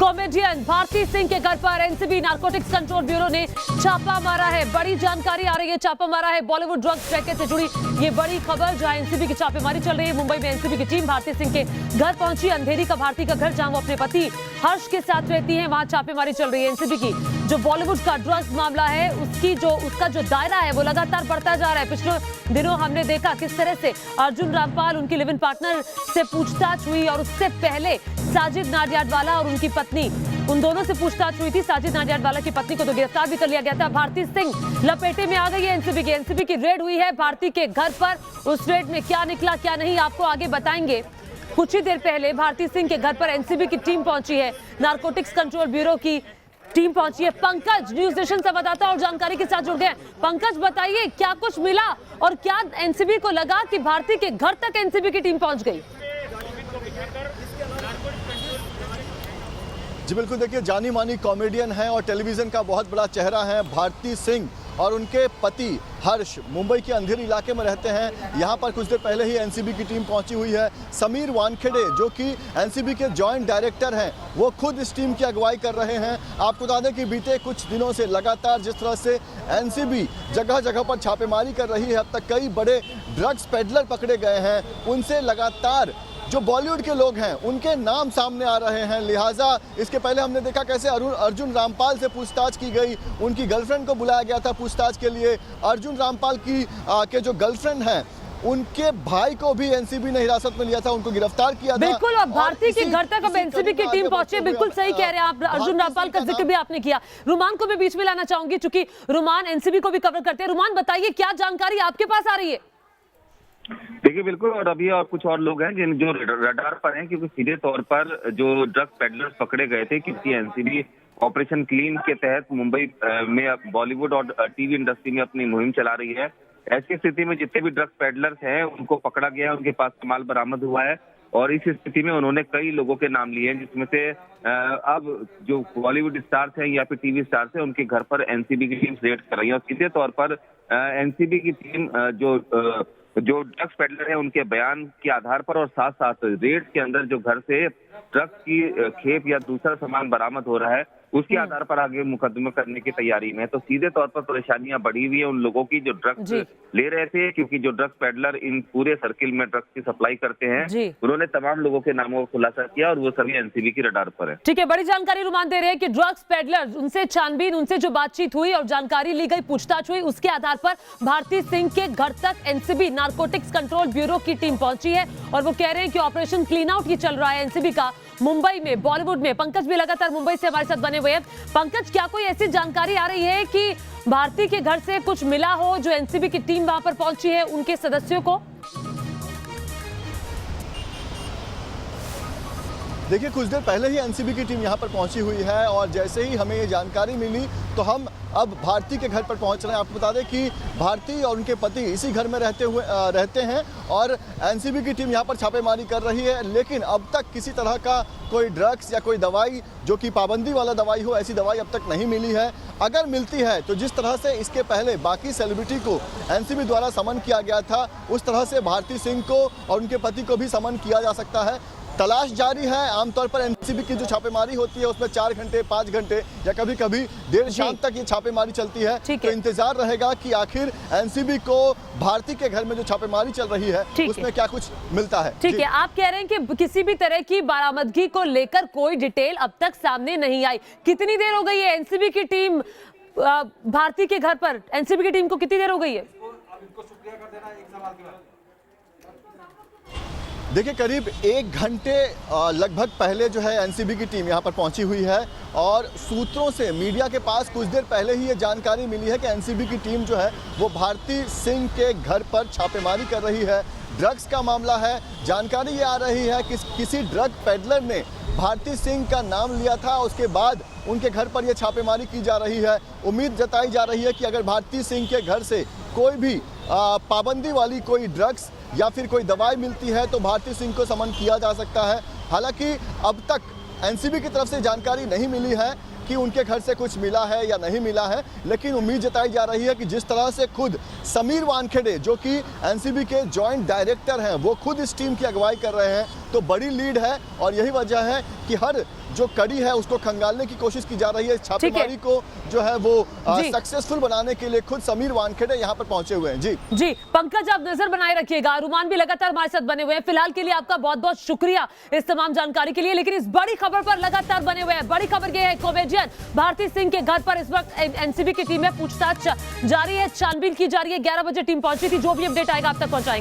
Comedian Bharti Singh के घर पर एनसीबी नारकोटिक्स कंट्रोल ब्यूरो ने छापा मारा है। बड़ी जानकारी आ रही है, छापा मारा है बॉलीवुड ड्रग्स रैकेट से जुड़ी ये बड़ी खबर। जहां एनसीबी की छापेमारी चल रही है, मुंबई में एनसीबी की टीम भारती सिंह के घर पहुंची। अंधेरी का भारती का घर, जहां वो अपने पति हर्ष के साथ रहती है, वहां छापेमारी चल रही है। एनसीबी की जो बॉलीवुड का ड्रग्स मामला है उसका जो दायरा है वो लगातार बढ़ता जा रहा है। पिछले दिनों हमने देखा किस तरह से अर्जुन रामपाल, उनकी लिव इन पार्टनर से पूछताछ हुई और उससे पहले साजिद नाडियाडवाला और उनकी पत्नी, उन दोनों से पूछताछ हुई थी। साजिद नाडियाडवाला की पत्नी को तो गिरफ्तार भी कर लिया गया था। भारती सिंह लपेटे में आ गई है एनसीबी की रेड हुई है भारती के घर पर। उस रेड में क्या निकला क्या नहीं आपको आगे बताएंगे। कुछ ही देर पहले भारती सिंह के घर पर एनसीबी की टीम पहुंची है, नारकोटिक्स कंट्रोल ब्यूरो की टीम पहुंची है। पंकज न्यूज नेशन संवाददाता और जानकारी के साथ जुड़ गए। पंकज, बताइए क्या कुछ मिला और क्या एनसीबी को लगा कि भारती के घर तक एनसीबी की टीम पहुंच गई? जी बिल्कुल, देखिए जानी मानी कॉमेडियन है और टेलीविजन का बहुत बड़ा चेहरा है भारती सिंह और उनके पति हर्ष मुंबई के अंधेरी इलाके में रहते हैं। यहाँ पर कुछ देर पहले ही एनसीबी की टीम पहुंची हुई है। समीर वानखेड़े जो कि एनसीबी के जॉइंट डायरेक्टर हैं, वो खुद इस टीम की अगुवाई कर रहे हैं। आपको बता दें कि बीते कुछ दिनों से लगातार जिस तरह से एनसीबी जगह जगह पर छापेमारी कर रही है, अब तक कई बड़े ड्रग्स पेडलर पकड़े गए हैं। उनसे लगातार जो बॉलीवुड के लोग हैं उनके नाम सामने आ रहे हैं। लिहाजा इसके पहले हमने देखा कैसे अर्जुन रामपाल से पूछताछ की गई, उनकी गर्लफ्रेंड को बुलाया गया था पूछताछ के लिए। अर्जुन रामपाल के जो गर्लफ्रेंड हैं उनके भाई को भी एनसीबी ने हिरासत में लिया था, उनको गिरफ्तार किया था। बिल्कुल, और भारती के घर तक अब एनसीबी की टीम पहुंची। बिल्कुल सही कह रहे हैं आप। अर्जुन रामपाल का जिक्र भी आपने किया। रुमान को भी बीच में लाना चाहूंगी, चूंकि रुमान एनसीबी को भी कवर करते हैं। रुमान, बताइए क्या जानकारी आपके पास आ रही है? देखिए बिल्कुल, और अभी और कुछ और लोग हैं जिन जो रडार पर हैं, क्योंकि सीधे तौर पर जो ड्रग पेडलर्स पकड़े गए थे, क्योंकि एनसीबी ऑपरेशन क्लीन के तहत मुंबई में बॉलीवुड और टीवी इंडस्ट्री में अपनी मुहिम चला रही है। ऐसी स्थिति में जितने भी ड्रग पेडलर्स हैं उनको पकड़ा गया है, उनके पास माल बरामद हुआ है और इस स्थिति में उन्होंने कई लोगों के नाम लिए हैं, जिसमें से अब जो बॉलीवुड स्टार्स हैं या फिर टीवी स्टार्स हैं उनके घर पर एनसीबी की टीम रेड कर रही है। और सीधे तौर पर एनसीबी की टीम जो ड्रग्स पेडलर है उनके बयान के आधार पर और साथ साथ रेड के अंदर जो घर से ड्रग्स की खेप या दूसरा सामान बरामद हो रहा है उसके आधार पर आगे मुकदमा करने की तैयारी में। तो सीधे तौर पर परेशानियां बढ़ी हुई है उन लोगों की जो ड्रग्स ले रहे थे, क्योंकि जो ड्रग्स पेडलर इन पूरे सर्किल में ड्रग्स की सप्लाई करते हैं, उन्होंने तमाम लोगों के नामों का खुलासा किया और वो सभी एनसीबी की रडार पर है। ठीक है, बड़ी जानकारी रुमान दे रहे हैं कि ड्रग्स पेडलर, उनसे छानबीन, उनसे जो बातचीत हुई और जानकारी ली गई, पूछताछ हुई, उसके आधार पर भारती सिंह के घर तक एनसीबी नारकोटिक्स कंट्रोल ब्यूरो की टीम पहुंची है और वो कह रहे हैं कि ऑपरेशन क्लीन आउट ही चल रहा है एनसीबी का मुंबई में, बॉलीवुड में। पंकज भी लगातार मुंबई से हमारे साथ बने हुए हैं। पंकज, क्या कोई ऐसी जानकारी आ रही है कि भारती के घर से कुछ मिला हो जो एनसीबी की टीम वहां पर पहुंची है उनके सदस्यों को? देखिए कुछ देर पहले ही एनसीबी की टीम यहाँ पर पहुंची हुई है और जैसे ही हमें ये जानकारी मिली तो हम अब भारती के घर पर पहुंच रहे हैं। आपको बता दें कि भारती और उनके पति इसी घर में रहते हैं और एनसीबी की टीम यहाँ पर छापेमारी कर रही है, लेकिन अब तक किसी तरह का कोई ड्रग्स या कोई दवाई जो कि पाबंदी वाला दवाई हो, ऐसी दवाई अब तक नहीं मिली है। अगर मिलती है तो जिस तरह से इसके पहले बाकी सेलिब्रिटी को एनसीबी द्वारा समन किया गया था, उस तरह से भारती सिंह को और उनके पति को भी समन किया जा सकता है। तलाश जारी है। आमतौर पर एनसीबी की जो छापेमारी होती है उसमें 4 घंटे 5 घंटे या कभी कभी देर शाम तक ये छापेमारी चलती है। तो इंतजार रहेगा कि आखिर एनसीबी को भारती के घर में जो छापेमारी चल रही है उसमें क्या कुछ मिलता है। ठीक है, आप कह रहे हैं कि किसी भी तरह की बरामदगी को लेकर कोई डिटेल अब तक सामने नहीं आई। कितनी देर हो गई है एनसीबी की टीम भारती के घर पर? एनसीबी की टीम को कितनी देर हो गई है? देखिए करीब 1 घंटे लगभग पहले जो है एनसीबी की टीम यहाँ पर पहुँची हुई है और सूत्रों से मीडिया के पास कुछ देर पहले ही ये जानकारी मिली है कि एनसीबी की टीम जो है वो भारती सिंह के घर पर छापेमारी कर रही है। ड्रग्स का मामला है। जानकारी ये आ रही है कि किसी ड्रग पेडलर ने भारती सिंह का नाम लिया था, उसके बाद उनके घर पर यह छापेमारी की जा रही है। उम्मीद जताई जा रही है कि अगर भारती सिंह के घर से कोई भी पाबंदी वाली कोई ड्रग्स या फिर कोई दवाई मिलती है तो भारती सिंह को समन किया जा सकता है। हालांकि अब तक एनसीबी की तरफ से जानकारी नहीं मिली है कि उनके घर से कुछ मिला है या नहीं मिला है, लेकिन उम्मीद जताई जा रही है कि जिस तरह से खुद समीर वानखेड़े जो कि एनसीबी के जॉइंट डायरेक्टर हैं वो खुद इस टीम की अगुवाई कर रहे हैं, तो बड़ी लीड है और यही वजह है कि हर जो कड़ी है उसको खंगालने की कोशिश की जा रही है। छापेमारी को जो है वो जी। सक्सेसफुल बनाने के लिए खुद समीर वानखेड़े यहाँ पर पहुंचे हुए हैं। जी पंकज, आप नजर बनाए रखिएगा, रुमान भी लगातार हमारे साथ बने हुए हैं। फिलहाल के लिए आपका बहुत बहुत शुक्रिया इस तमाम जानकारी के लिए। लेकिन इस बड़ी खबर पर लगातार बने हुए हैं। बड़ी खबर यह है, कॉमेडियन भारती सिंह के घर पर इस वक्त एनसीबी की टीम में पूछताछ जारी है, छानबीन की जा रही है। 11 बजे टीम पहुंची थी, जो भी अपडेट आएगा आप तक पहुंचाएंगे।